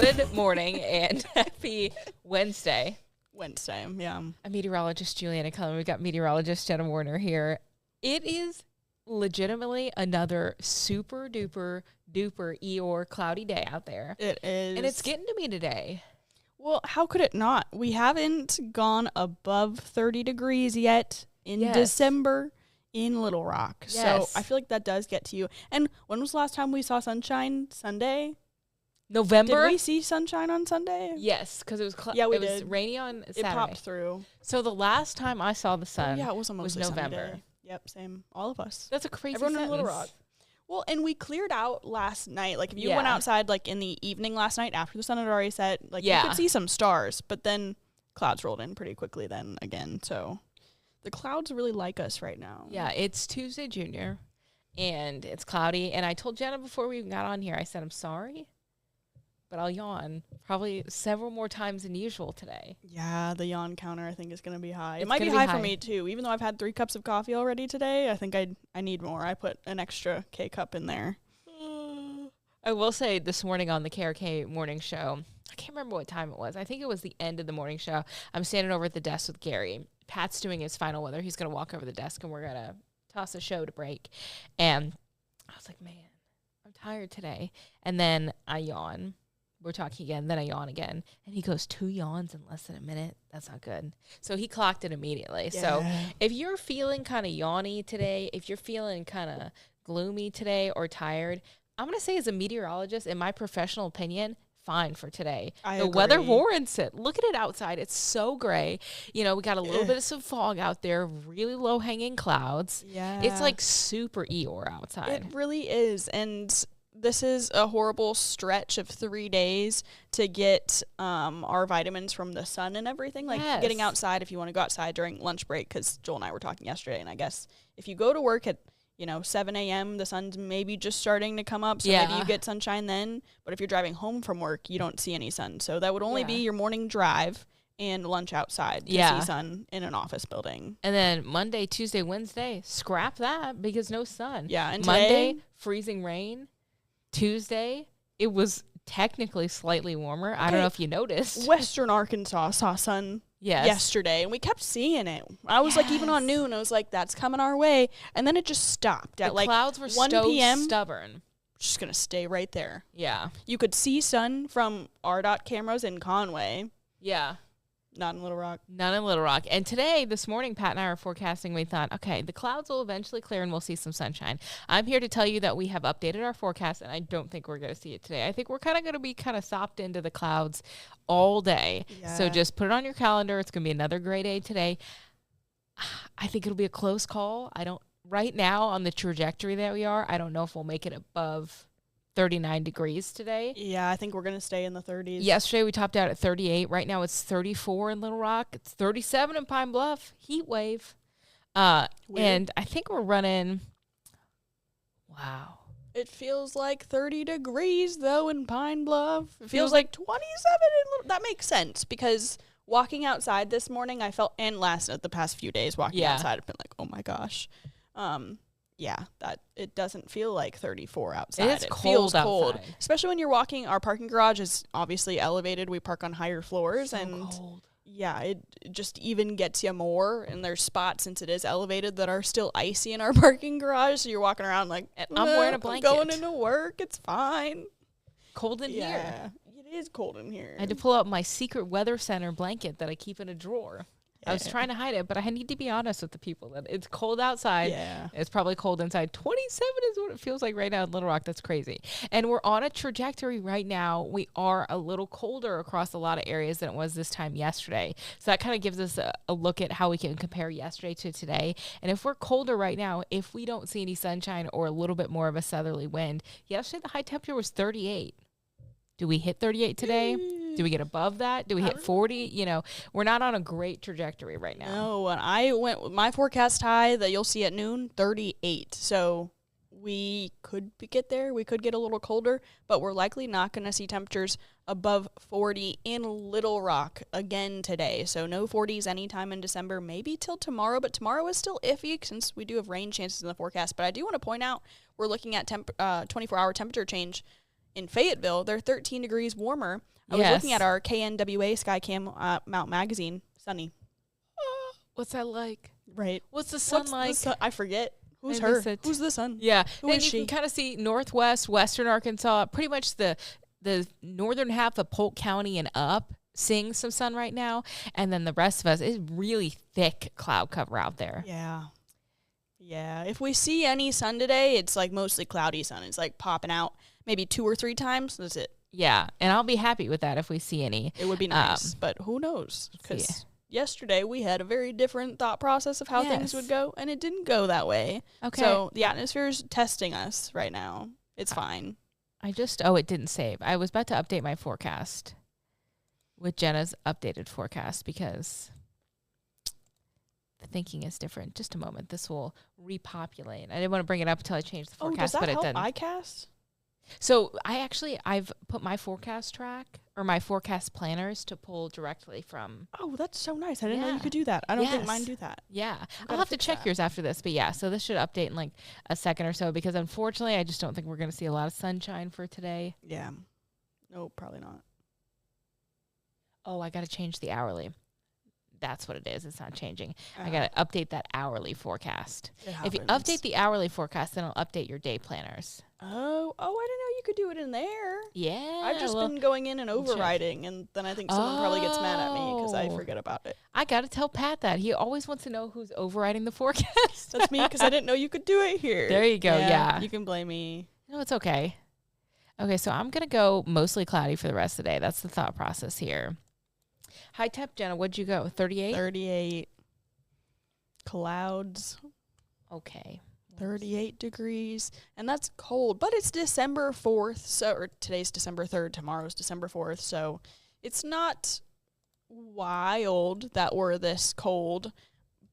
Good morning and happy Wednesday. Wednesday, yeah. I'm meteorologist Juliana Cullen. We've got meteorologist Jenna Warner here. It is legitimately another super duper Eeyore cloudy day out there. It is. And it's getting to me today. Well, how could it not? We haven't gone above 30 degrees yet in December in Little Rock. Yes. So I feel like that does get to you. And when was the last time we saw sunshine? Sunday? November? Did we see sunshine on Sunday? Yes, because it was Yeah, we it was did. rainy on Saturday. It popped through. So the last time I saw the sun Yeah, it was almost was a sunny November. day. Yep, same. All of us. That's a crazy Everyone sentence. in Little Rock. Well, and we cleared out last night. Like, if you went outside, like, in the evening last night after the sun had already set, like, you could see some stars. But then clouds rolled in pretty quickly then again. So the clouds really like us right now. Yeah, it's Tuesday, Junior, and it's cloudy. And I told Jenna before we got on here, I said, I'm sorry, but I'll yawn probably several more times than usual today. Yeah, the yawn counter, I think, is going to be high. It's it might be gonna be high high for me, too. Even though I've had 3 cups of coffee already today, I think I need more. I put an extra K-cup in there. I will say this morning on the KARK morning show, I can't remember what time it was. I think it was the end of the morning show. I'm standing over at the desk with Gary. Pat's doing his final weather. He's going to walk over the desk, and we're going to toss a show to break. And I was like, man, I'm tired today. And then I yawn. We're talking again. Then I yawn again. And he goes, 2 yawns in less than a minute? That's not good. So he clocked it immediately. Yeah. So if you're feeling kind of yawny today, if you're feeling kind of gloomy today or tired, I'm going to say as a meteorologist, in my professional opinion, fine for today. The weather warrants it. Look at it outside. It's so gray. You know, we got a little bit of some fog out there, really low-hanging clouds. Yeah. It's like super Eeyore outside. It really is. And this is a horrible stretch of 3 days to get our vitamins from the sun and everything. Like getting outside if you want to go outside during lunch break, because Joel and I were talking yesterday. And I guess if you go to work at 7 a.m., the sun's maybe just starting to come up, so maybe you get sunshine then. But if you're driving home from work, you don't see any sun. So that would only be your morning drive and lunch outside to see sun in an office building. And then Monday, Tuesday, Wednesday, scrap that because no sun. Yeah, and Monday, freezing rain. Tuesday, it was technically slightly warmer. I don't know if you noticed. Western Arkansas saw sun yesterday, and we kept seeing it. I was like, even on noon, I was like, that's coming our way. And then it just stopped at the clouds were 1 p.m. stubborn. Just going to stay right there. Yeah. You could see sun from RDOT cameras in Conway. Yeah. Not in Little Rock. None in Little Rock. And today, this morning, Pat and I were forecasting. We thought, okay, the clouds will eventually clear and we'll see some sunshine. I'm here to tell you that we have updated our forecast, and I don't think we're going to see it today. I think we're kind of going to be kind of sopped into the clouds all day. Yeah. So just put it on your calendar. It's going to be another gray day today. I think it'll be a close call. Right now, on the trajectory that we are, I don't know if we'll make it above 39 degrees today. Yeah, I think we're going to stay in the 30s. Yesterday, we topped out at 38. Right now, it's 34 in Little Rock. It's 37 in Pine Bluff. Heat wave. And I think we're running, wow. It feels like 30 degrees, though, in Pine Bluff. It feels like 27 in Little. That makes sense, because walking outside this morning, I felt, and the past few days walking outside, I've been like, oh, my gosh. That it doesn't feel like 34 outside. It feels cold, especially when you're walking. Our parking garage is obviously elevated. We park on higher floors, cold. Yeah, it just even gets you more. And there's spots, since it is elevated, that are still icy in our parking garage. So you're walking around like, I'm wearing a blanket. I'm going into work. It's fine. Cold in here. It is cold in here. I had to pull out my secret weather center blanket that I keep in a drawer. I was trying to hide it, but I need to be honest with the people that it's cold outside. Yeah. It's probably cold inside. 27 is what it feels like right now in Little Rock. That's crazy. And we're on a trajectory right now. We are a little colder across a lot of areas than it was this time yesterday. So that kind of gives us a look at how we can compare yesterday to today. And if we're colder right now, if we don't see any sunshine or a little bit more of a southerly wind, yesterday the high temperature was 38. Do we hit 38 today? Do we get above that? Do we hit 40? We're not on a great trajectory right now. No, and I went with my forecast high that you'll see at noon, 38. So we could get there. We could get a little colder, but we're likely not going to see temperatures above 40 in Little Rock again today. So no 40s anytime in December, maybe till tomorrow, but tomorrow is still iffy since we do have rain chances in the forecast. But I do want to point out we're looking at 24-hour temperature change. in Fayetteville, they're 13 degrees warmer. I was looking at our KNWA Skycam Mount Magazine. Sunny. What's that like? Right. What's the sun like? I forget. Who's her? Who's the sun? Yeah. Who and is she? You can kind of see northwest, western Arkansas, pretty much the northern half of Polk County and up, seeing some sun right now. And then the rest of us, is really thick cloud cover out there. Yeah. Yeah. If we see any sun today, it's like mostly cloudy sun. It's like popping out maybe 2 or 3 times. That's it. Yeah. And I'll be happy with that if we see any. It would be nice. But who knows? Because yesterday we had a very different thought process of how things would go, and it didn't go that way. Okay. So the atmosphere is testing us right now. It's fine. It didn't save. I was about to update my forecast with Jenna's updated forecast because the thinking is different. Just a moment. This will repopulate. I didn't want to bring it up until I changed the forecast, but it didn't. iCast? So I've put my forecast track or my forecast planners to pull directly from. Oh, that's so nice. I didn't know you could do that. I don't think mine do that. Yeah. I'll have to check yours after this. But yeah, so this should update in like a second or so because unfortunately I just don't think we're going to see a lot of sunshine for today. Yeah. No, probably not. Oh, I got to change the hourly. That's what it is. It's not changing. I got to update that hourly forecast. If you update the hourly forecast, then I'll update your day planners. Oh, I didn't know you could do it in there. Yeah. I've just been going in and overriding, and then I think someone probably gets mad at me because I forget about it. I got to tell Pat that. He always wants to know who's overriding the forecast. That's me because I didn't know you could do it here. There you go. Yeah. You can blame me. No, it's okay. Okay, so I'm going to go mostly cloudy for the rest of the day. That's the thought process here. High temp, Jenna, what'd you go? 38? 38. Clouds. Okay. 38 degrees. And that's cold. But it's December 4th. Or today's December 3rd. Tomorrow's December 4th. So it's not wild that we're this cold.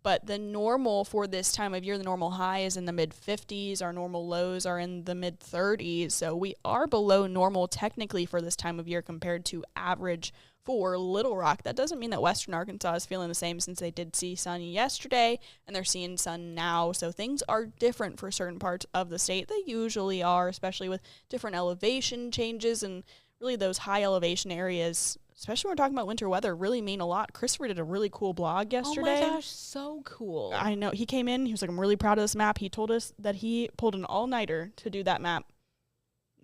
But the normal for this time of year, the normal high is in the mid-50s. Our normal lows are in the mid-30s. So we are below normal technically for this time of year compared to average for Little Rock. That doesn't mean that Western Arkansas is feeling the same since they did see sun yesterday and they're seeing sun now. So things are different for certain parts of the state. They usually are, especially with different elevation changes, and really those high elevation areas, especially when we're talking about winter weather, really mean a lot. Christopher did a really cool blog yesterday. Oh my gosh, so cool. I know. He came in, he was like, I'm really proud of this map. He told us that he pulled an all-nighter to do that map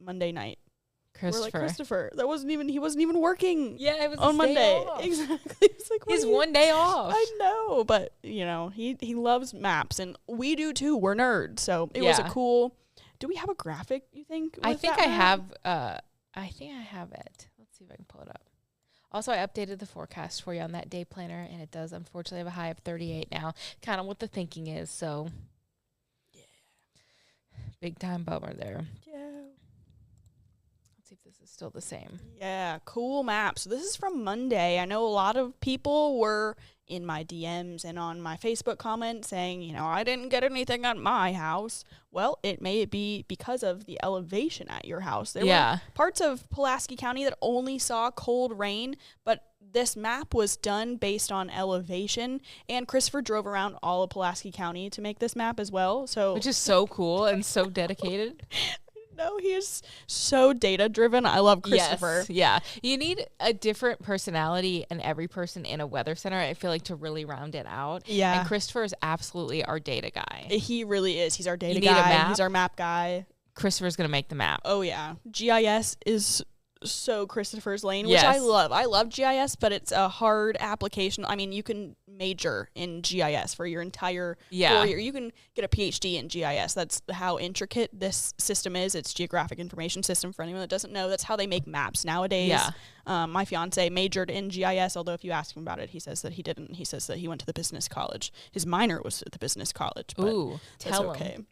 Monday night. We're like, Christopher, he wasn't even working. Yeah, it was on Monday. Exactly. It's like, he's one day off. I know, but he loves maps, and we do too. We're nerds, so it was a cool. Do we have a graphic? You think? I think I have. I think I have it. Let's see if I can pull it up. Also, I updated the forecast for you on that day planner, and it does unfortunately have a high of 38 now. Kind of what the thinking is. So, yeah, big time bummer there. Yeah. See if this is still the same. Yeah, cool map. So this is from Monday. I know a lot of people were in my DMs and on my Facebook comments saying, I didn't get anything at my house. Well, it may be because of the elevation at your house. There were parts of Pulaski County that only saw cold rain, but this map was done based on elevation, and Christopher drove around all of Pulaski County to make this map as well. Which is so cool and so dedicated. No, he is so data driven. I love Christopher. Yes, yeah. You need a different personality in every person in a weather center, I feel like, to really round it out. Yeah. And Christopher is absolutely our data guy. He really is. He's our data guy. He's our map guy. Christopher's going to make the map. Oh, yeah. GIS is so Christopher's lane, which I love. I love GIS, but it's a hard application. I mean, you can major in GIS for your entire 4 year. You can get a PhD in GIS. That's how intricate this system is. It's Geographic Information System for anyone that doesn't know. That's how they make maps nowadays. Yeah. My fiance majored in GIS, although if you ask him about it, he says that he didn't. He says that he went to the business college. His minor was at the business college. But ooh, tell him.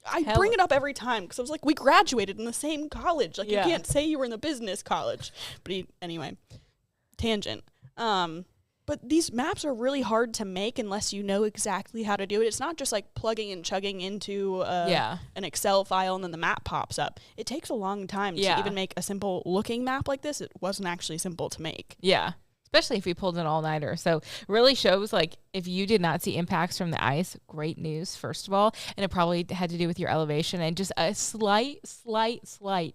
I bring it up every time because I was like, we graduated in the same college. Like, you can't say you were in the business college. But anyway, tangent. But these maps are really hard to make unless you know exactly how to do it. It's not just like plugging and chugging into an Excel file and then the map pops up. It takes a long time to even make a simple looking map like this. It wasn't actually simple to make. Yeah. especially if we pulled an all-nighter. So really shows, like, if you did not see impacts from the ice, great news, first of all. And it probably had to do with your elevation and just a slight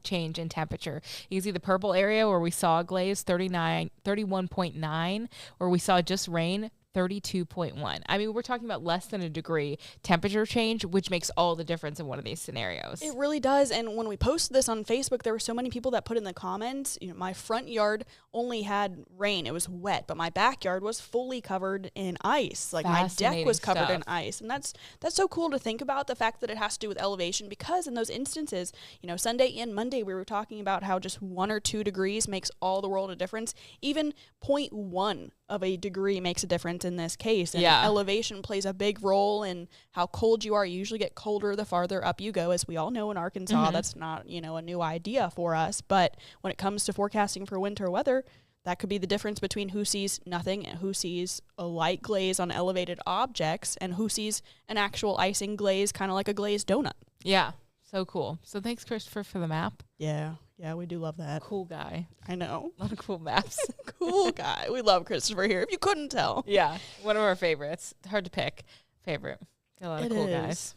change in temperature. You can see the purple area where we saw a glaze, 31.9, where we saw just rain, 32.1. I mean, we're talking about less than a degree temperature change, which makes all the difference in one of these scenarios. It really does. And when we posted this on Facebook, there were so many people that put in the comments, my front yard only had rain. It was wet, but my backyard was fully covered in ice. Like my deck was covered in ice. And that's so cool to think about, the fact that it has to do with elevation, because in those instances, Sunday and Monday, we were talking about how just 1 or 2 degrees makes all the world a difference. Even 0.1 of a degree makes a difference in this case. And elevation plays a big role in how cold you are. You usually get colder the farther up you go, as we all know in Arkansas. That's not, a new idea for us. But when it comes to forecasting for winter weather, that could be the difference between who sees nothing and who sees a light glaze on elevated objects and who sees an actual icing glaze, kind of like a glazed donut. Yeah. So cool. So thanks, Christopher, for the map. Yeah. Yeah, we do love that. Cool guy. I know. A lot of cool maps. Cool guy. We love Christopher here, if you couldn't tell. Yeah. One of our favorites. Hard to pick. Favorite. Got a lot of cool guys.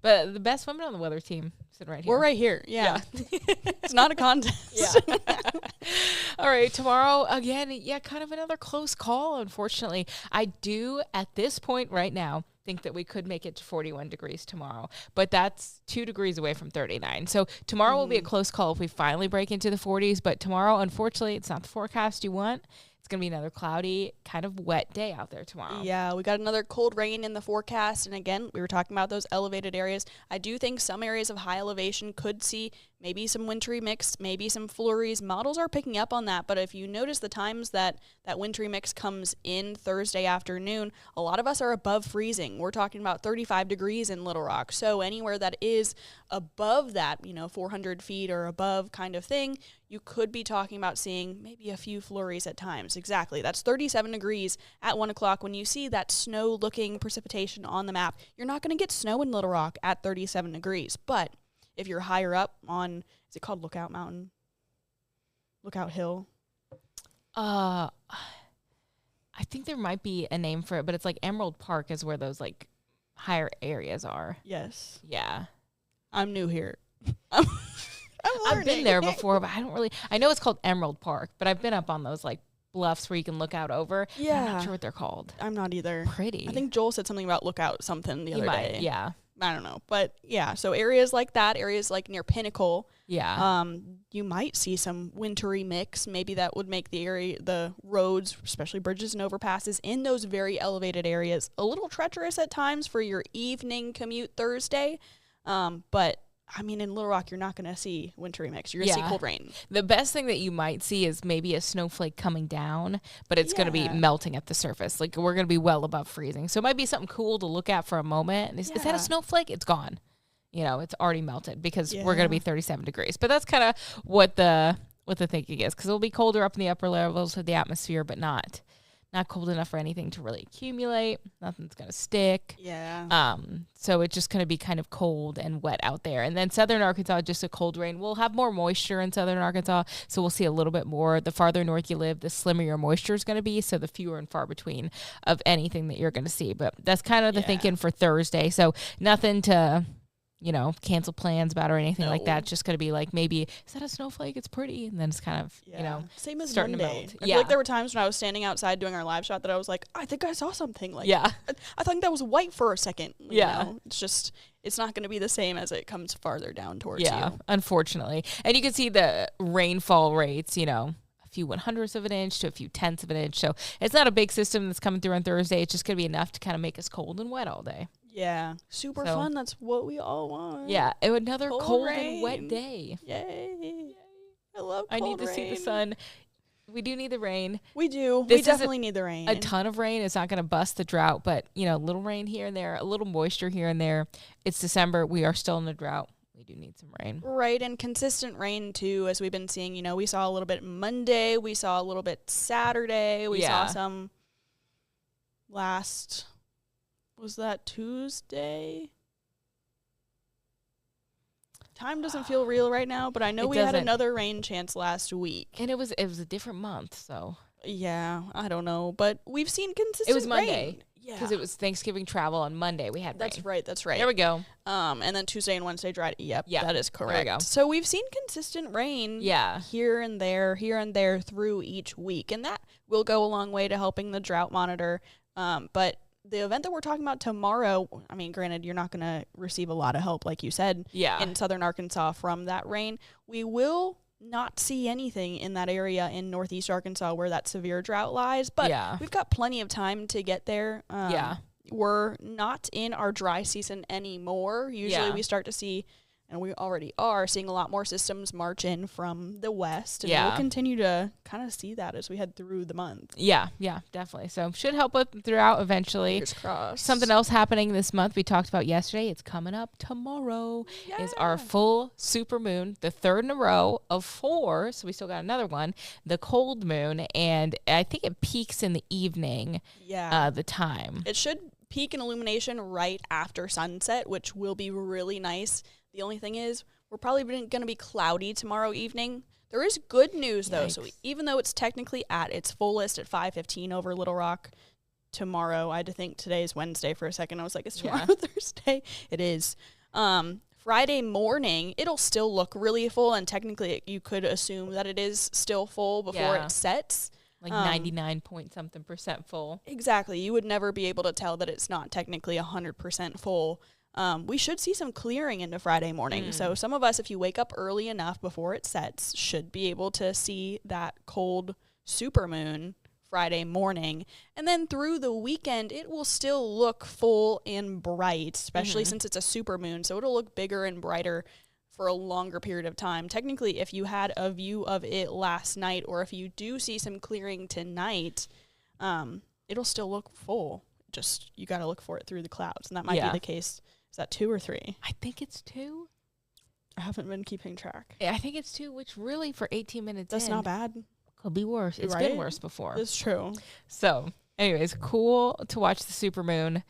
But the best women on the weather team sitting right here. We're right here. Yeah. It's not a contest. Yeah. All right. Tomorrow, again, kind of another close call, unfortunately. I do, at this point right now, think that we could make it to 41 degrees tomorrow, but that's 2 degrees away from 39. So tomorrow will be a close call if we finally break into the 40s, but tomorrow, unfortunately, it's not the forecast you want. It's going to be another cloudy, kind of wet day out there tomorrow. Yeah, we got another cold rain in the forecast, and again, we were talking about those elevated areas. I do think some areas of high elevation could see maybe some wintry mix, maybe some flurries. Models are picking up on that, but if you notice the times that wintry mix comes in Thursday afternoon, a lot of us are above freezing. We're talking about 35 degrees in Little Rock. So anywhere that is above that, 400 feet or above kind of thing, you could be talking about seeing maybe a few flurries at times. Exactly. That's 37 degrees at 1 o'clock. When you see that snow-looking precipitation on the map, you're not going to get snow in Little Rock at 37 degrees, but if you're higher up on, is it called Lookout Mountain? Lookout Hill? I think there might be a name for it, but it's like Emerald Park is where those like higher areas are. Yes. Yeah. I'm new here. I've been there before, but I know it's called Emerald Park, but I've been up on those like bluffs where you can look out over. Yeah. I'm not sure what they're called. I'm not either. Pretty. I think Joel said something about Lookout something the other day. Yeah. I don't know. But yeah, so areas like that, areas like near Pinnacle, you might see some wintry mix. Maybe that would make the roads, especially bridges and overpasses in those very elevated areas, a little treacherous at times for your evening commute Thursday. But I mean, in Little Rock, you're not going to see wintry mix. You're going to see cold rain. The best thing that you might see is maybe a snowflake coming down, but it's going to be melting at the surface. Like, we're going to be well above freezing. So it might be something cool to look at for a moment. Is that a snowflake? It's gone. It's already melted because we're going to be 37 degrees. But that's kind of what the thinking is, because it'll be colder up in the upper levels of the atmosphere, but not cold enough for anything to really accumulate. Nothing's going to stick. Yeah. So it's just going to be kind of cold and wet out there. And then southern Arkansas, just a cold rain. We'll have more moisture in southern Arkansas, so we'll see a little bit more. The farther north you live, the slimmer your moisture is going to be, so the fewer and far between of anything that you're going to see. But that's kind of the thinking for Thursday. So nothing to cancel plans about or anything like that. It's just going to be like, maybe, is that a snowflake? It's pretty. And then it's kind of, same as starting Monday. to melt. I feel like there were times when I was standing outside doing our live shot that I was like, I think I saw something. Like, I think that was white for a second. It's not going to be the same as it comes farther down towards you. Unfortunately. And you can see the rainfall rates, a few 1/100ths of an inch to a few 10ths of an inch. So it's not a big system that's coming through on Thursday. It's just going to be enough to kind of make us cold and wet all day. Yeah. Super fun. That's what we all want. Yeah. Another cold and wet day. Yay. I love cold rain. I need to see the sun. We do need the rain. We do. We definitely need the rain. A ton of rain is not going to bust the drought, but, a little rain here and there, a little moisture here and there. It's December. We are still in a drought. We do need some rain. Right, and consistent rain, too, as we've been seeing. We saw a little bit Monday. We saw a little bit Saturday. We saw some last... Was that Tuesday? Time doesn't feel real right now, but I know we had another rain chance last week. And it was a different month, so. Yeah, I don't know, but we've seen consistent It was Monday. rain. Yeah. Because it was Thanksgiving travel on Monday. We had That's rain. right. That's right. There we go. And then Tuesday and Wednesday dried. Yep, that is correct. There we go. So we've seen consistent rain here and there through each week. And that will go a long way to helping the drought monitor. But the event that we're talking about tomorrow, I mean, granted, you're not going to receive a lot of help, like you said, in southern Arkansas from that rain. We will not see anything in that area in northeast Arkansas where that severe drought lies. But we've got plenty of time to get there. We're not in our dry season anymore. Usually we start to see, and we already are, seeing a lot more systems march in from the west. And we'll continue to kind of see that as we head through the month. Yeah, definitely. So should help us throughout eventually. Fingers crossed. Something else happening this month we talked about yesterday. It's coming up tomorrow. Is our full supermoon, the third in a row of 4. So we still got another one, the cold moon. And I think it peaks in the evening, the time. It should peak in illumination right after sunset, which will be really nice. The only thing is, we're probably going to be cloudy tomorrow evening. There is good news, though. So even though it's technically at its fullest at 5:15 over Little Rock tomorrow, I had to think today is Wednesday for a second. I was like, is tomorrow Thursday? It is. Friday morning, it'll still look really full, and technically you could assume that it is still full before it sets. Like 99 point something % full. Exactly. You would never be able to tell that it's not technically 100% full. We should see some clearing into Friday morning. So some of us, if you wake up early enough before it sets, should be able to see that cold supermoon Friday morning. And then through the weekend, it will still look full and bright, especially since it's a supermoon. So it'll look bigger and brighter for a longer period of time. Technically, if you had a view of it last night, or if you do see some clearing tonight, it'll still look full. Just, you got to look for it through the clouds. And that might be the case. Is that 2 or 3? I think it's 2. I haven't been keeping track. Yeah, I think it's 2, which really for 18 minutes That's not bad. Could be worse. It's been worse before. It's true. So, anyways, cool to watch the supermoon.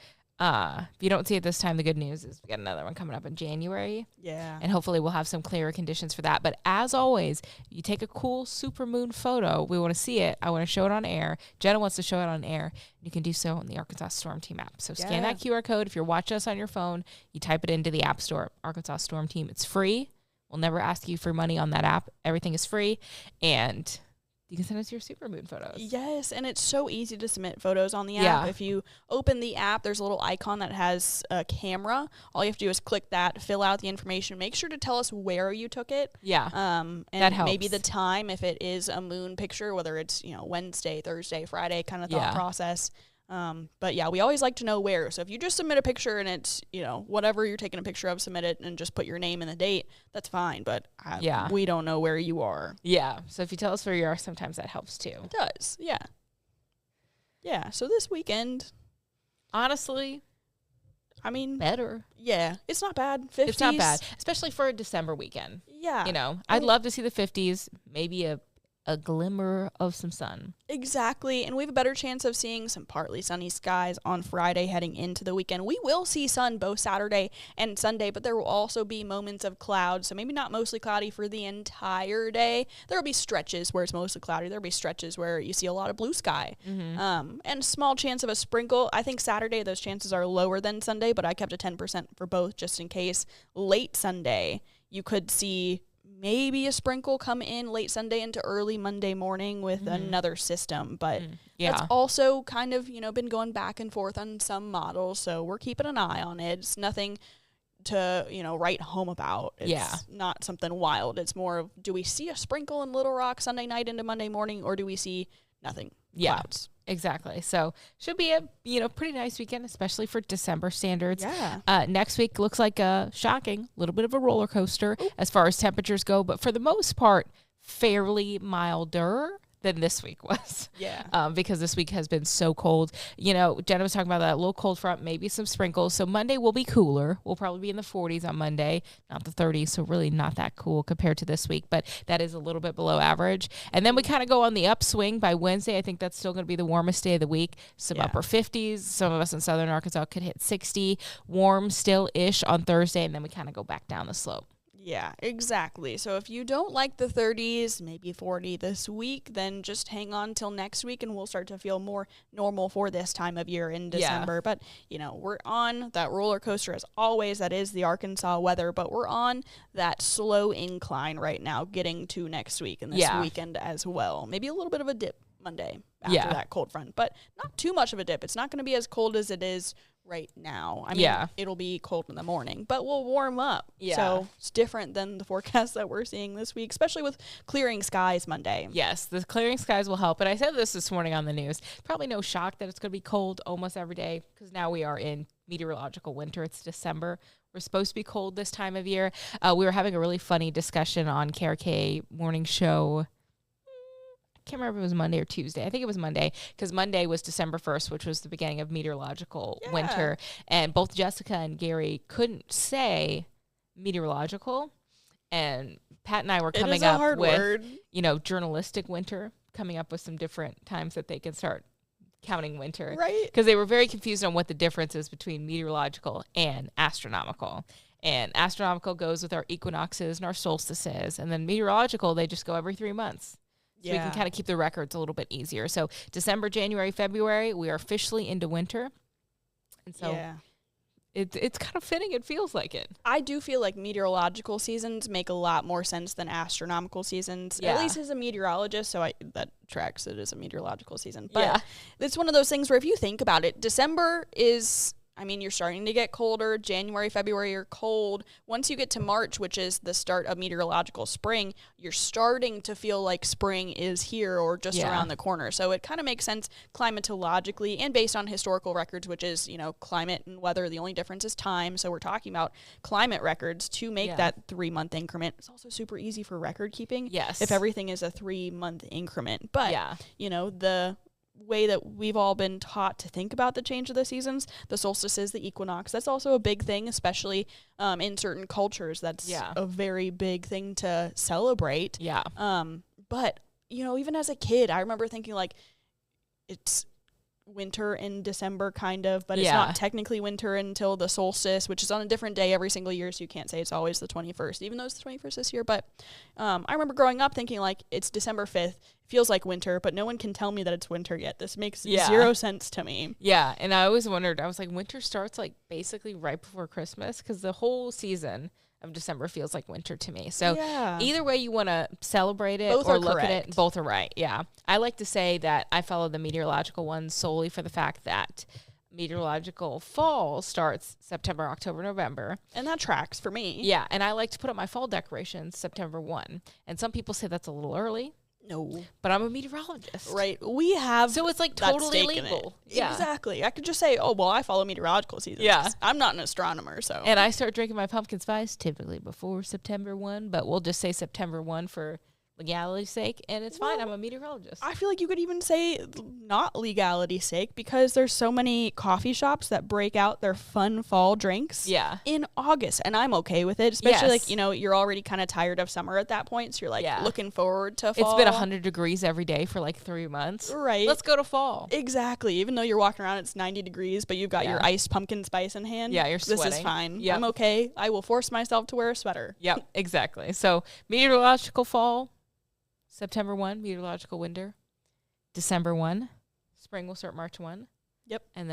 If you don't see it this time, the good news is we got another one coming up in January. Yeah. And hopefully we'll have some clearer conditions for that. But as always, you take a cool supermoon photo. We want to see it. I want to show it on air. Jenna wants to show it on air. You can do so on the Arkansas Storm Team app. So scan that QR code. If you're watching us on your phone, you type it into the App Store, Arkansas Storm Team. It's free. We'll never ask you for money on that app. Everything is free. And you can send us your supermoon photos. Yes, and it's so easy to submit photos on the app. If you open the app, there's a little icon that has a camera. All you have to do is click that, fill out the information. Make sure to tell us where you took it. And that helps. Maybe the time, if it is a moon picture, whether it's Wednesday, Thursday, Friday kind of thought process. But yeah, we always like to know where. So if you just submit a picture and it's, whatever you're taking a picture of, submit it and just put your name and the date, that's fine. But we don't know where you are. Yeah. So if you tell us where you are, sometimes that helps too. It does. Yeah. Yeah. So this weekend, honestly, I mean, better. Yeah. It's not bad. 50s. It's not bad, especially for a December weekend. Yeah. I'd love to see the 50s, maybe a glimmer of some sun. Exactly. And we have a better chance of seeing some partly sunny skies on Friday heading into the weekend. We will see sun both Saturday and Sunday, but there will also be moments of clouds. So maybe not mostly cloudy for the entire day. There will be stretches where it's mostly cloudy. There will be stretches where you see a lot of blue sky. And small chance of a sprinkle. I think Saturday those chances are lower than Sunday, but I kept a 10% for both just in case. Late Sunday, you could see maybe a sprinkle come in late Sunday into early Monday morning with another system. But that's also kind of, been going back and forth on some models. So we're keeping an eye on it. It's nothing to, write home about. It's not something wild. It's more of, do we see a sprinkle in Little Rock Sunday night into Monday morning, or do we see nothing? Clouds. Exactly. So should be a pretty nice weekend, especially for December standards. Yeah. Next week looks like a shocking little bit of a roller coaster as far as temperatures go, but for the most part, fairly milder than this week was. Yeah. Because this week has been so cold. Jenna was talking about that little cold front, maybe some sprinkles. So Monday will be cooler. We'll probably be in the 40s on Monday, not the 30s. So really not that cool compared to this week, but that is a little bit below average. And then we kind of go on the upswing by Wednesday. I think that's still going to be the warmest day of the week. Some upper 50s. Some of us in southern Arkansas could hit 60. Warm still-ish on Thursday. And then we kind of go back down the slope. Yeah, exactly. So if you don't like the 30s, maybe 40 this week, then just hang on till next week and we'll start to feel more normal for this time of year in December. Yeah. But, we're on that roller coaster as always. That is the Arkansas weather, but we're on that slow incline right now getting to next week and this weekend as well. Maybe a little bit of a dip Monday after that cold front, but not too much of a dip. It's not going to be as cold as it is right now. I mean, it'll be cold in the morning, but we'll warm up. Yeah. So it's different than the forecast that we're seeing this week, especially with clearing skies Monday. Yes, the clearing skies will help. And I said this morning on the news. Probably no shock that it's going to be cold almost every day because now we are in meteorological winter. It's December. We're supposed to be cold this time of year. We were having a really funny discussion on KARK morning show. I can't remember if it was Monday or Tuesday. I think it was Monday because Monday was December 1st, which was the beginning of meteorological winter. And both Jessica and Gary couldn't say meteorological. And Pat and I were coming up with, journalistic winter, coming up with some different times that they can start counting winter. Right. Because they were very confused on what the difference is between meteorological and astronomical. And astronomical goes with our equinoxes and our solstices. And then meteorological, they just go every 3 months. So we can kind of keep the records a little bit easier. So December, January, February, we are officially into winter. And so it's kind of fitting. It feels like it. I do feel like meteorological seasons make a lot more sense than astronomical seasons, at least as a meteorologist. So that tracks it as a meteorological season. But it's one of those things where if you think about it, December is... you're starting to get colder. January, February are cold. Once you get to March, which is the start of meteorological spring, you're starting to feel like spring is here or just around the corner. So it kind of makes sense climatologically and based on historical records, which is, climate and weather. The only difference is time. So we're talking about climate records to make that 3-month increment. It's also super easy for record keeping. Yes. If everything is a 3-month increment. But, the way that we've all been taught to think about the change of the seasons, the solstices, the equinox, that's also a big thing, especially in certain cultures. That's a very big thing to celebrate. Yeah. But, even as a kid, I remember thinking it's winter in December kind of, but it's not technically winter until the solstice, which is on a different day every single year, so you can't say it's always the 21st, even though it's the 21st this year. But I remember growing up thinking it's December 5th, feels like winter, but no one can tell me that it's winter yet. This makes zero sense to me. Yeah, and I always wondered, I was like, winter starts basically right before Christmas because the whole season of December feels like winter to me. So either way you want to celebrate it or look at it, both are right. Yeah. I like to say that I follow the meteorological ones solely for the fact that meteorological fall starts September, October, November. And that tracks for me. Yeah, and I like to put up my fall decorations September 1. And some people say that's a little early. No. But I'm a meteorologist. Right. We have so it's totally legal. Yeah. Exactly. I could just say, I follow meteorological seasons. Yeah. I'm not an astronomer, so. And I start drinking my pumpkin spice typically before September 1, but we'll just say September 1 for legality's sake, and it's fine. I'm a meteorologist. I feel like you could even say not legality's sake because there's so many coffee shops that break out their fun fall drinks in August, and I'm okay with it, especially you're already kind of tired of summer at that point, so you're looking forward to fall. It's been 100 degrees every day for 3 months. Right. Let's go to fall. Exactly. Even though you're walking around, it's 90 degrees, but you've got your iced pumpkin spice in hand. Yeah, you're sweating. This is fine. Yep. I'm okay. I will force myself to wear a sweater. Yep, exactly. So meteorological fall, September 1, meteorological winter. December 1, spring will start March 1. Yep. And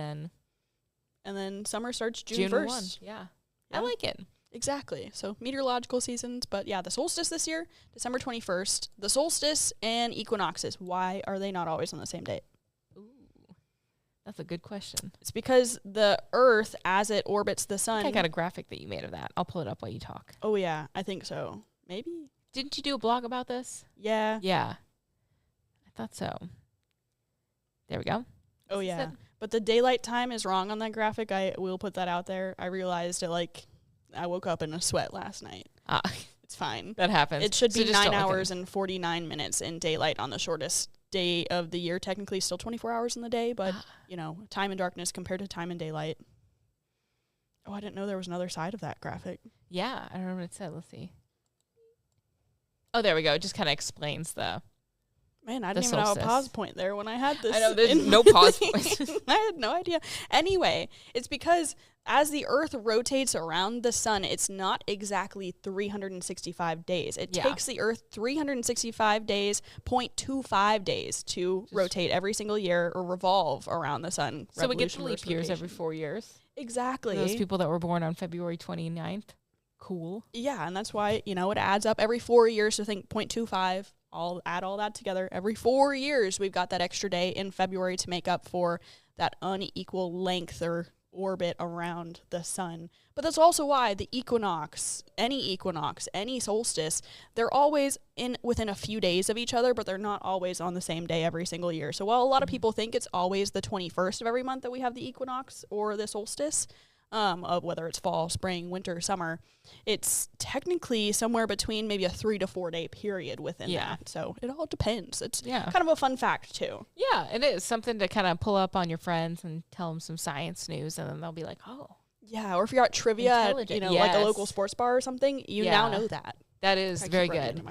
then summer starts June 1st. 1. Yeah. I like it. Exactly. So meteorological seasons, but the solstice this year, December 21st. The solstice and equinoxes, why are they not always on the same date? Ooh, that's a good question. It's because the Earth, as it orbits the sun. I got a graphic that you made of that. I'll pull it up while you talk. Oh, yeah. I think so. Maybe. Didn't you do a blog about this? Yeah. Yeah. I thought so. There we go. Oh, yeah. But the daylight time is wrong on that graphic. I will put that out there. I realized it I woke up in a sweat last night. It's fine. That happens. It should be 9 hours and 49 minutes in daylight on the shortest day of the year. Technically still 24 hours in the day, but, time in darkness compared to time in daylight. Oh, I didn't know there was another side of that graphic. Yeah. I don't know what it said. Let's see. Oh, there we go. It just kind of explains the Man, I didn't even have a pause point there when I had this. I know, there's no pause point. I had no idea. Anyway, it's because as the Earth rotates around the sun, it's not exactly 365 days. It takes the Earth 365 days, 0.25 days to rotate every single year or revolve around the sun. So we get the leap years every 4 years. Exactly. For those people that were born on February 29th. Cool. Yeah, and that's why, it adds up every 4 years. So think 0.25. Add all that together. Every 4 years, we've got that extra day in February to make up for that unequal length or orbit around the sun. But that's also why the equinox, any solstice, they're always within a few days of each other, but they're not always on the same day every single year. So while a lot of people think it's always the 21st of every month that we have the equinox or the solstice, of whether it's fall, spring, winter, summer, it's technically somewhere between maybe a 3 to 4 day period within that. So it all depends. It's kind of a fun fact too. Yeah, it is something to kind of pull up on your friends and tell them some science news, and then they'll be like, oh. Yeah, or if you're at trivia at, like a local sports bar or something, you now know that. That is very good.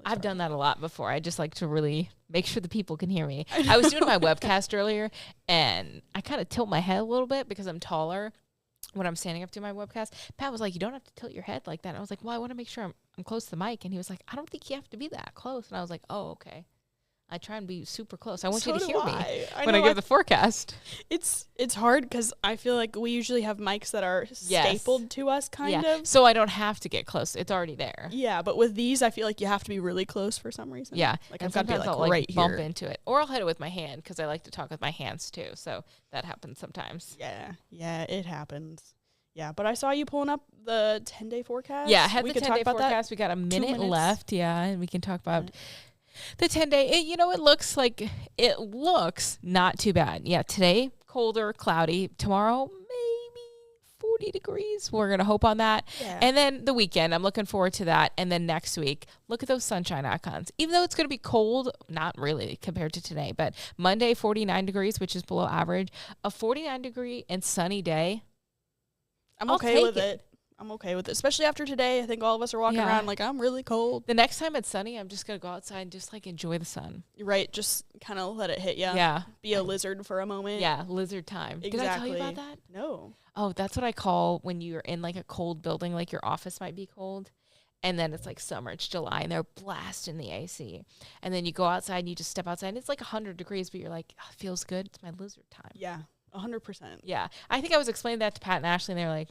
I've done that a lot before. I just like to really make sure the people can hear me. I was doing my webcast earlier, and I kind of tilt my head a little bit because I'm taller when I'm standing up to my webcast. Pat was like, you don't have to tilt your head like that. And I was like, well, I want to make sure I'm close to the mic. And he was like, I don't think you have to be that close. And I was like, oh, okay. I try and be super close. I want you to hear me when I give the forecast. It's hard because I feel like we usually have mics that are stapled to us kind of. So I don't have to get close. It's already there. Yeah, but with these, I feel like you have to be really close for some reason. Yeah. Like and I've got to be I'll right here. Bump into it. Or I'll hit it with my hand because I like to talk with my hands too. So that happens sometimes. Yeah, it happens. Yeah, but I saw you pulling up the 10-day forecast. Yeah, I had the 10-day forecast. We got a minute left. Yeah, and we can talk about the 10-day. It looks not too bad. Yeah, today, colder, cloudy. Tomorrow, maybe 40 degrees. We're going to hope on that. Yeah. And then the weekend, I'm looking forward to that. And then next week, look at those sunshine icons. Even though it's going to be cold, not really compared to today, but Monday, 49 degrees, which is below average. A 49-degree and sunny day. I'm okay with it. I'm okay with it. Especially after today. I think all of us are walking around like, I'm really cold. The next time it's sunny, I'm just going to go outside and just enjoy the sun. Right. Just kind of let it hit you. Yeah. Be a lizard for a moment. Yeah. Lizard time. Exactly. Did I tell you about that? No. Oh, that's what I call when you're in a cold building, like your office might be cold. And then it's summer, it's July, and they're blasting the AC. And then you go outside and you just step outside and it's 100 degrees, but you're like, oh, it feels good. It's my lizard time. Yeah. 100%. Yeah. I think I was explaining that to Pat and Ashley, and they were like,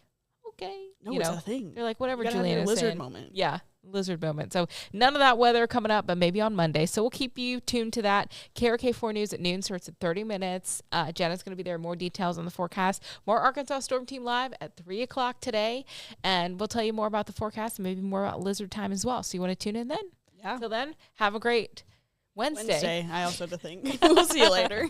okay. No, it's a thing. They're like, whatever, Juliana is lizard saying. Moment. Yeah, lizard moment. So none of that weather coming up, but maybe on Monday. So we'll keep you tuned to that. KRK4 News at noon starts at 30 minutes. Jenna's going to be there. More details on the forecast. More Arkansas Storm Team Live at 3 o'clock today. And we'll tell you more about the forecast and maybe more about lizard time as well. So you want to tune in then? Yeah. Till then, have a great Wednesday. I also have to think. We'll see you later.